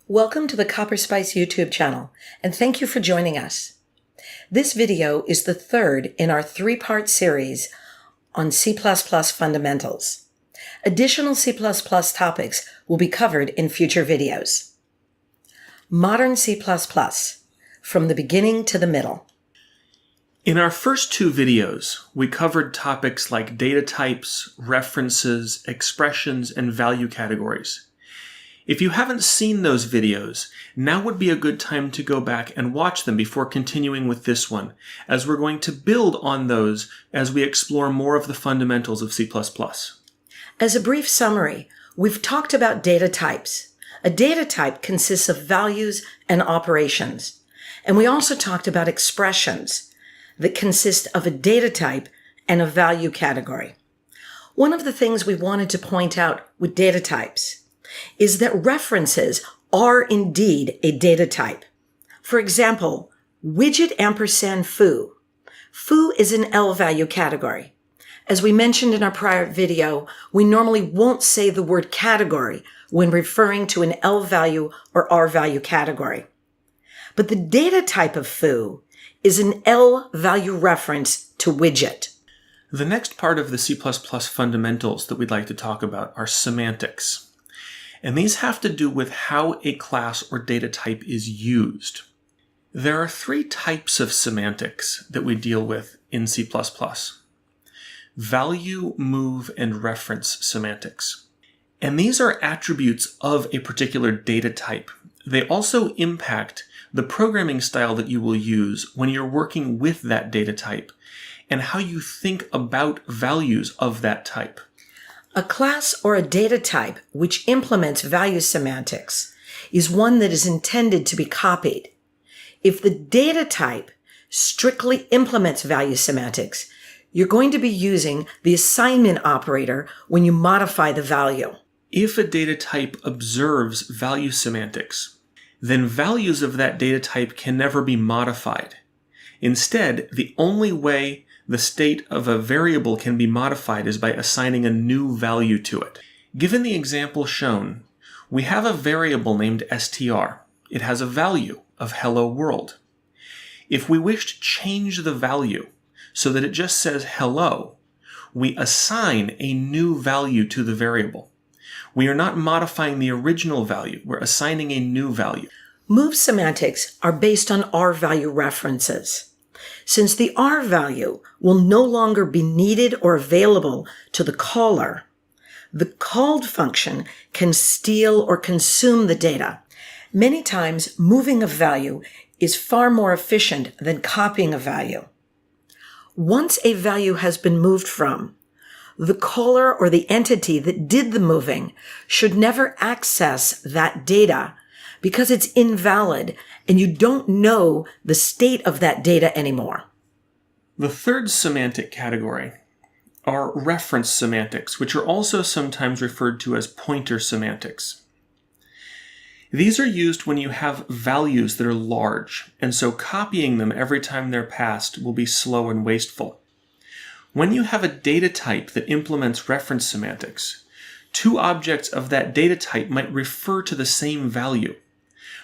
Welcome to the CopperSpice YouTube channel, and thank you for joining us. This video is the third in our three-part series on C++ fundamentals. Additional C++ topics will be covered in future videos. Modern C++, from the beginning to the middle. In our first two videos, we covered topics like data types, references, expressions, and value categories. If you haven't seen those videos, now would be a good time to go back and watch them before continuing with this one, as we're going to build on those as we explore more of the fundamentals of C++. As a brief summary, we've talked about data types. A data type consists of values and operations. And we also talked about expressions that consist of a data type and a value category. One of the things we wanted to point out with data types is that references are indeed a data type. For example, widget ampersand foo. Foo is an L value category. As we mentioned in our prior video, we normally won't say the word category when referring to an L value or R value category. But the data type of foo is an L value reference to widget. The next part of the C++ fundamentals that we'd like to talk about are semantics. And these have to do with how a class or data type is used. There are three types of semantics that we deal with in C++. Value, move, and reference semantics. And these are attributes of a particular data type. They also impact the programming style that you will use when you're working with that data type and how you think about values of that type. A class or a data type which implements value semantics is one that is intended to be copied. If the data type strictly implements value semantics, you're going to be using the assignment operator when you modify the value. If a data type observes value semantics, then values of that data type can never be modified. Instead, the only way the state of a variable can be modified is by assigning a new value to it. Given the example shown, we have a variable named str. It has a value of hello world. If we wish to change the value so that it just says hello, we assign a new value to the variable. We are not modifying the original value, we're assigning a new value. Move semantics are based on R value references. Since the R value will no longer be needed or available to the caller, the called function can steal or consume the data. Many times, moving a value is far more efficient than copying a value. Once a value has been moved from, the caller or the entity that did the moving should never access that data because it's invalid and you don't know the state of that data anymore. The third semantic category are reference semantics, which are also sometimes referred to as pointer semantics. These are used when you have values that are large, and so copying them every time they're passed will be slow and wasteful. When you have a data type that implements reference semantics, two objects of that data type might refer to the same value,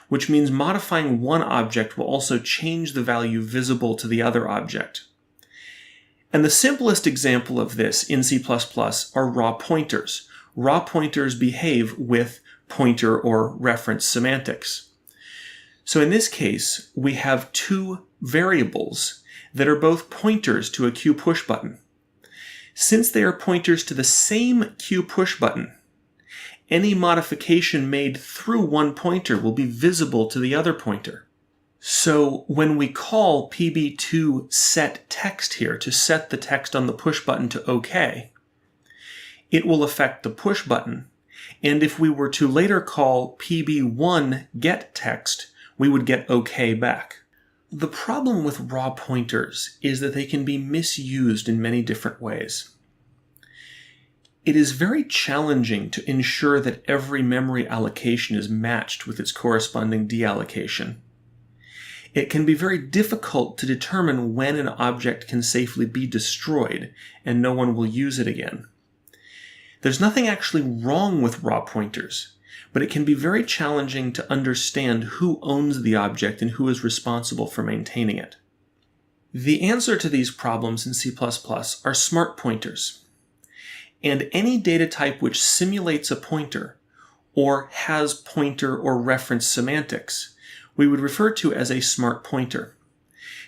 which means modifying one object will also change the value visible to the other object. And the simplest example of this in C++ are raw pointers. Raw pointers behave with pointer or reference semantics. So in this case, we have two variables that are both pointers to a Q push button. Since they are pointers to the same Q push button, any modification made through one pointer will be visible to the other pointer. So when we call pb2setText here to set the text on the push button to OK, it will affect the push button. And if we were to later call pb1getText, we would get OK back. The problem with raw pointers is that they can be misused in many different ways. It is very challenging to ensure that every memory allocation is matched with its corresponding deallocation. It can be very difficult to determine when an object can safely be destroyed and no one will use it again. There's nothing actually wrong with raw pointers. but it can be very challenging to understand who owns the object and who is responsible for maintaining it. The answer to these problems in C++ are smart pointers. And any data type which simulates a pointer or has pointer or reference semantics, we would refer to as a smart pointer.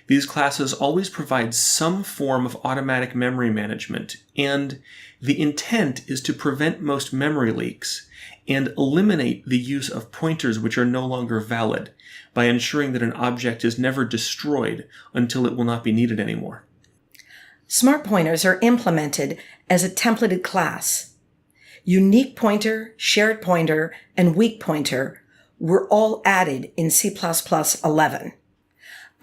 These classes always provide some form of automatic memory management, and the intent is to prevent most memory leaks and eliminate the use of pointers which are no longer valid by ensuring that an object is never destroyed until it will not be needed anymore. Smart pointers are implemented as a templated class. Unique pointer, shared pointer, and weak pointer were all added in C++ 11.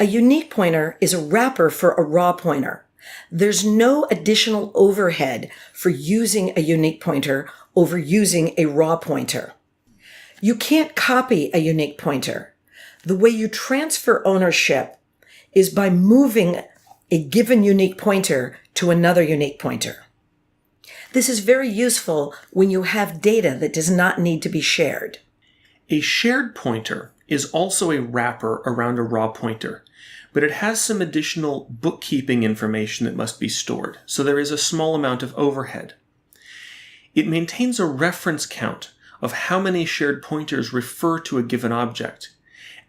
A unique pointer is a wrapper for a raw pointer. There's no additional overhead for using a unique pointer over using a raw pointer. You can't copy a unique pointer. The way you transfer ownership is by moving a given unique pointer to another unique pointer. This is very useful when you have data that does not need to be shared. A shared pointer is also a wrapper around a raw pointer, but it has some additional bookkeeping information that must be stored, so there is a small amount of overhead. It maintains a reference count of how many shared pointers refer to a given object,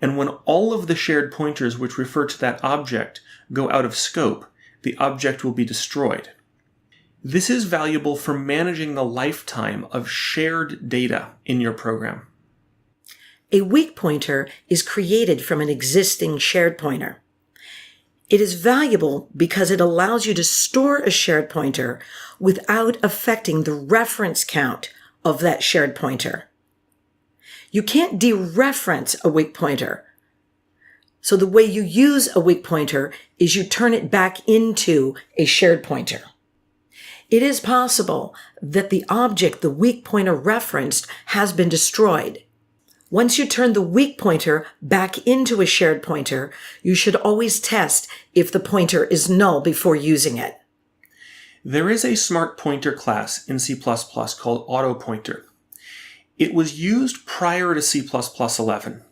and when all of the shared pointers which refer to that object go out of scope, the object will be destroyed. This is valuable for managing the lifetime of shared data in your program. A weak pointer is created from an existing shared pointer. It is valuable because it allows you to store a shared pointer without affecting the reference count of that shared pointer. You can't dereference a weak pointer. So the way you use a weak pointer is you turn it back into a shared pointer. It is possible that the object the weak pointer referenced has been destroyed. Once you turn the weak pointer back into a shared pointer, you should always test if the pointer is null before using it. There is a smart pointer class in C++ called AutoPointer. It was used prior to C++ 11,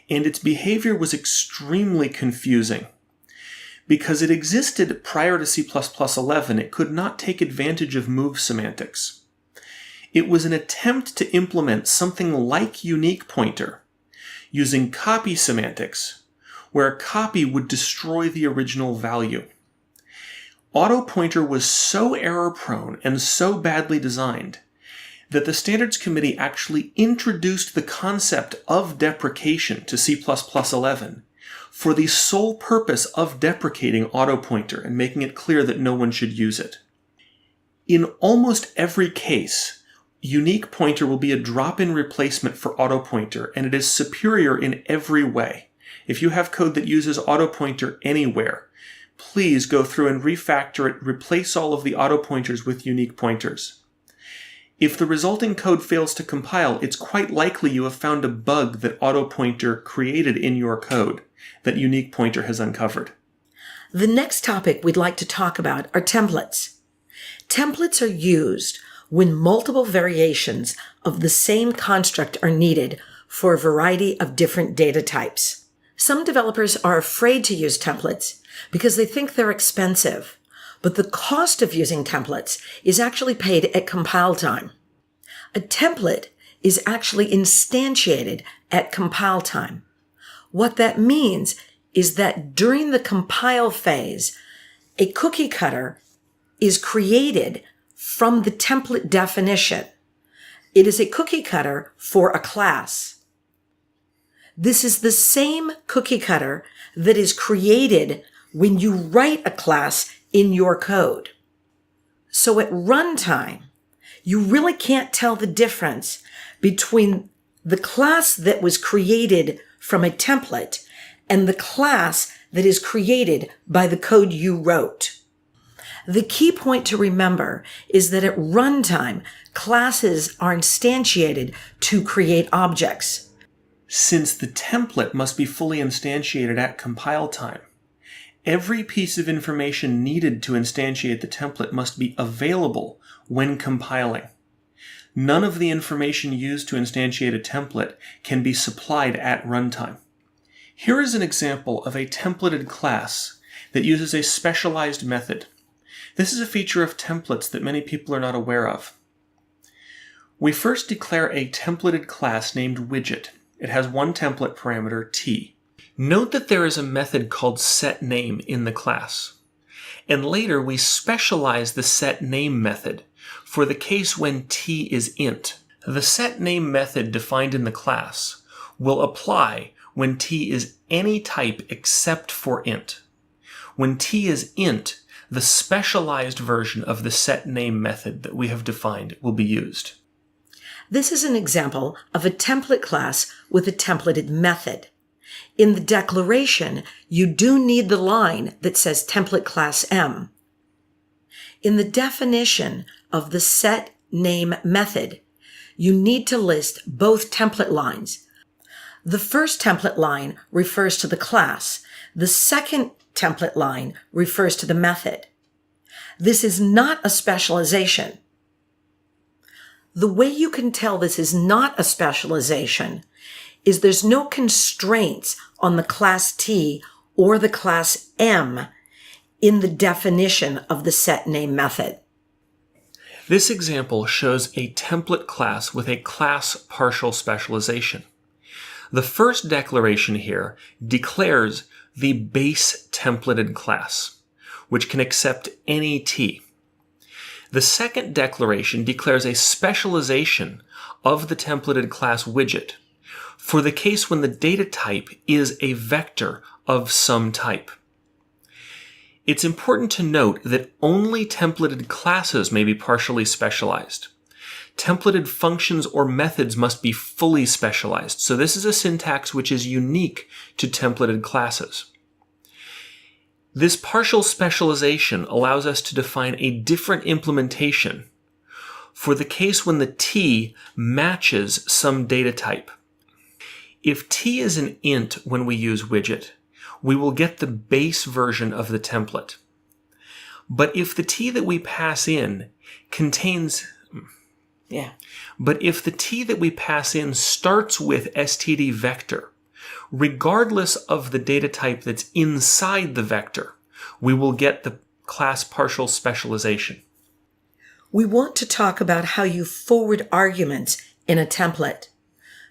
and its behavior was extremely confusing. Because it existed prior to C++ 11, it could not take advantage of move semantics. It was an attempt to implement something like unique pointer using copy semantics, where a copy would destroy the original value. AutoPointer was so error-prone and so badly designed that the Standards Committee actually introduced the concept of deprecation to C++ 11 for the sole purpose of deprecating AutoPointer and making it clear that no one should use it. In almost every case, unique pointer will be a drop-in replacement for AutoPointer, and it is superior in every way. If you have code that uses AutoPointer anywhere, please go through and refactor it, replace all of the AutoPointers with unique pointers. If the resulting code fails to compile, it's quite likely you have found a bug that AutoPointer created in your code that unique pointer has uncovered. The next topic we'd like to talk about are templates. Templates are used when multiple variations of the same construct are needed for a variety of different data types. Some developers are afraid to use templates because they think they're expensive, but the cost of using templates is actually paid at compile time. A template is actually instantiated at compile time. What that means is that during the compile phase, a cookie cutter is created from the template definition. It is a cookie cutter for a class. This is the same cookie cutter that is created when you write a class in your code. So at runtime, you really can't tell the difference between the class that was created from a template and the class that is created by the code you wrote. The key point to remember is that at runtime, classes are instantiated to create objects. Since the template must be fully instantiated at compile time, every piece of information needed to instantiate the template must be available when compiling. None of the information used to instantiate a template can be supplied at runtime. Here is an example of a templated class that uses a specialized method. This is a feature of templates that many people are not aware of. We first declare a templated class named widget. It has one template parameter, t. Note that there is a method called setName in the class. And later we specialize the setName method for the case when t is int. The setName method defined in the class will apply when t is any type except for int. When t is int, the specialized version of the setName method that we have defined will be used. This is an example of a template class with a templated method. In the declaration, you do need the line that says template class M. In the definition of the setName method, you need to list both template lines. The first template line refers to the class. The second template line refers to the method. This is not a specialization. The way you can tell this is not a specialization is there's no constraints on the class T or the class M in the definition of the setName method. This example shows a template class with a class partial specialization. The first declaration here declares the base templated class, which can accept any T. The second declaration declares a specialization of the templated class widget for the case when the data type is a vector of some type. It's important to note that only templated classes may be partially specialized. Templated functions or methods must be fully specialized, so this is a syntax which is unique to templated classes. This partial specialization allows us to define a different implementation for the case when the T matches some data type. If T is an int when we use widget, we will get the base version of the template. But if the T that we pass in contains But if the T that we pass in starts with std vector, regardless of the data type that's inside the vector, we will get the class partial specialization. We want to talk about how you forward arguments in a template.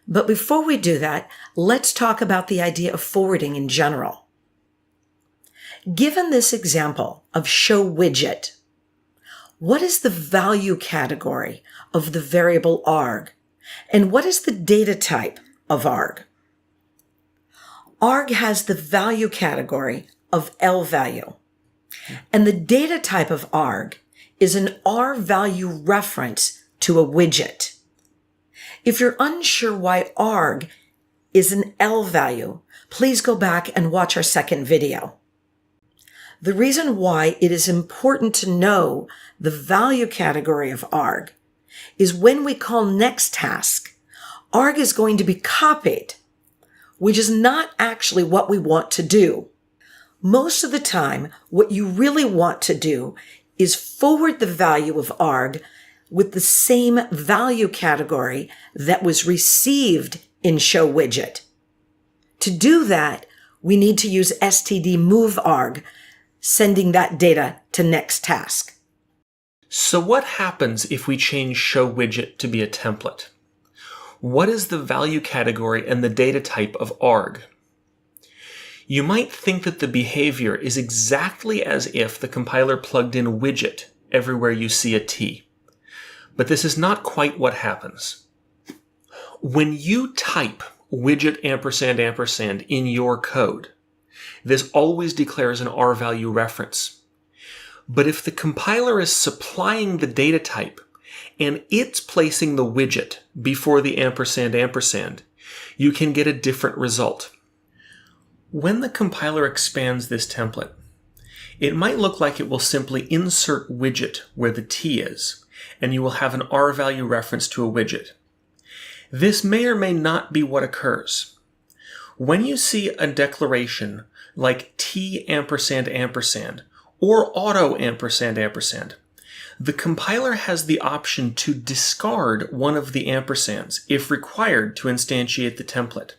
But before we do that, let's talk about the idea of forwarding in general. Given this example of showWidget, what is the value category of the variable arg? And what is the data type of arg? Arg has the value category of L value. And the data type of arg is an R value reference to a widget. If you're unsure why arg is an L value, please go back and watch our second video. The reason why it is important to know the value category of arg is when we call next task, arg is going to be copied, which is not actually what we want to do. Most of the time, what you really want to do is forward the value of arg with the same value category that was received in showWidget. To do that, we need to use std move arg, sending that data to next task. So what happens if we change showWidget to be a template? What is the value category and the data type of arg? You might think that the behavior is exactly as if the compiler plugged in widget everywhere you see a T. But this is not quite what happens. When you type widget && in your code, this always declares an R value reference. But if the compiler is supplying the data type and it's placing the widget before the &&, you can get a different result. When the compiler expands this template, it might look like it will simply insert widget where the T is, and you will have an R value reference to a widget. This may or may not be what occurs. When you see a declaration like T && or auto &&, the compiler has the option to discard one of the ampersands if required to instantiate the template.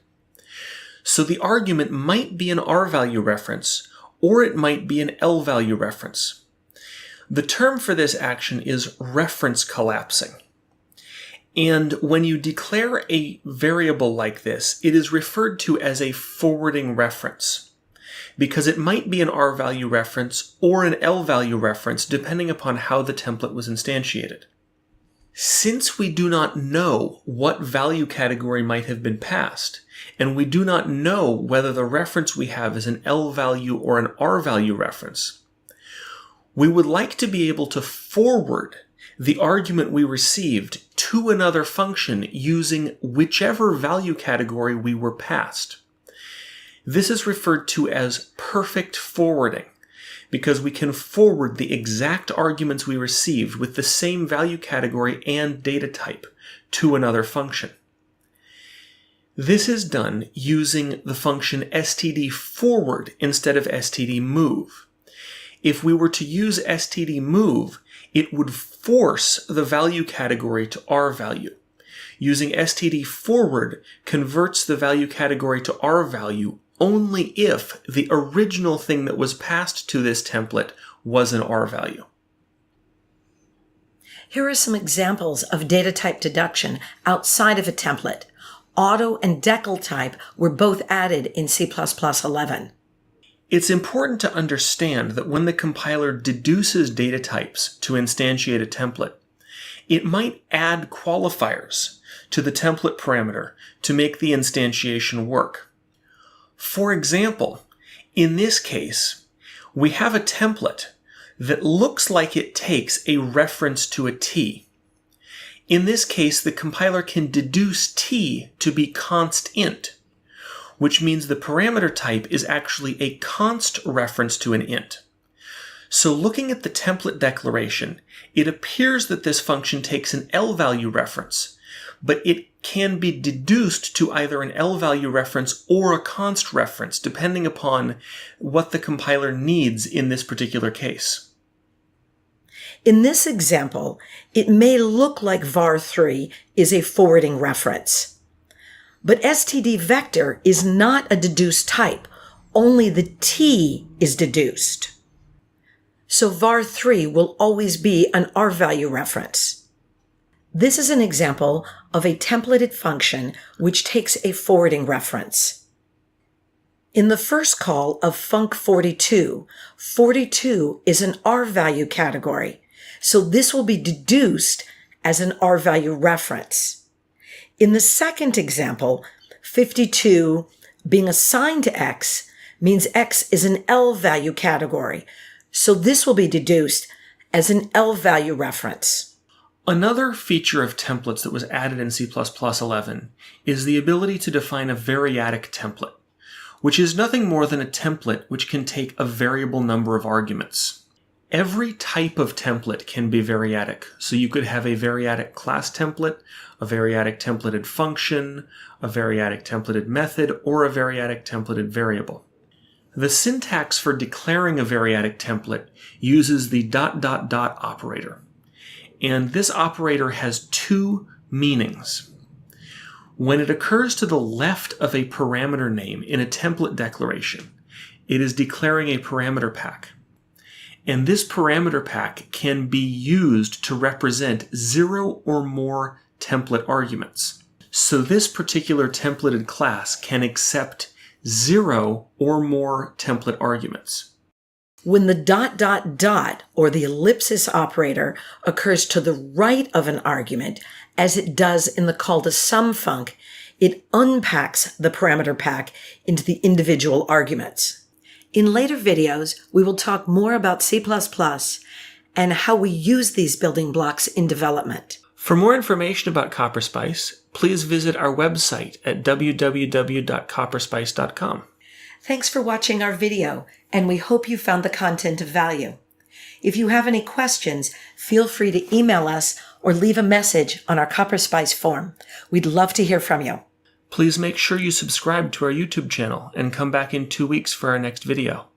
So the argument might be an R-value reference, or it might be an L-value reference. The term for this action is reference collapsing. And when you declare a variable like this, it is referred to as a forwarding reference, because it might be an R-value reference or an L-value reference depending upon how the template was instantiated. Since we do not know what value category might have been passed, and we do not know whether the reference we have is an L-value or an R-value reference, we would like to be able to forward the argument we received to another function using whichever value category we were passed. This is referred to as perfect forwarding, because we can forward the exact arguments we received with the same value category and data type to another function. This is done using the function stdForward instead of stdMove. If we were to use stdMove, it would force the value category to R value. Using stdForward converts the value category to R value only if the original thing that was passed to this template was an R value. Here are some examples of data type deduction outside of a template. Auto and decal type were both added in C++11. It's important to understand that when the compiler deduces data types to instantiate a template, it might add qualifiers to the template parameter to make the instantiation work. For example, in this case, we have a template that looks like it takes a reference to a t. In this case, the compiler can deduce t to be const int, which means the parameter type is actually a const reference to an int. So looking at the template declaration, it appears that this function takes an L-value reference, but it can be deduced to either an L-value reference or a const reference, depending upon what the compiler needs in this particular case. In this example, it may look like var3 is a forwarding reference. But std_vector is not a deduced type. Only the t is deduced. So var3 will always be an R-value reference. This is an example of a templated function which takes a forwarding reference. In the first call of func42, 42 is an R-value category, so this will be deduced as an R-value reference. In the second example, 52 being assigned to x means x is an L-value category, so this will be deduced as an L-value reference. Another feature of templates that was added in C++11 is the ability to define a variadic template, which is nothing more than a template which can take a variable number of arguments. Every type of template can be variadic, so you could have a variadic class template, a variadic templated function, a variadic templated method, or a variadic templated variable. The syntax for declaring a variadic template uses the ... operator. And this operator has two meanings. When it occurs to the left of a parameter name in a template declaration, it is declaring a parameter pack. And this parameter pack can be used to represent 0 or more template arguments. So this particular templated class can accept 0 or more template arguments. When the ... or the ellipsis operator occurs to the right of an argument, as it does in the call to sum func, it unpacks the parameter pack into the individual arguments. In later videos, we will talk more about C++ and how we use these building blocks in development. For more information about Copperspice, please visit our website at www.copperspice.com. Thanks for watching our video, and we hope you found the content of value. If you have any questions, feel free to email us or leave a message on our Copperspice form. We'd love to hear from you. Please make sure you subscribe to our YouTube channel and come back in 2 weeks for our next video.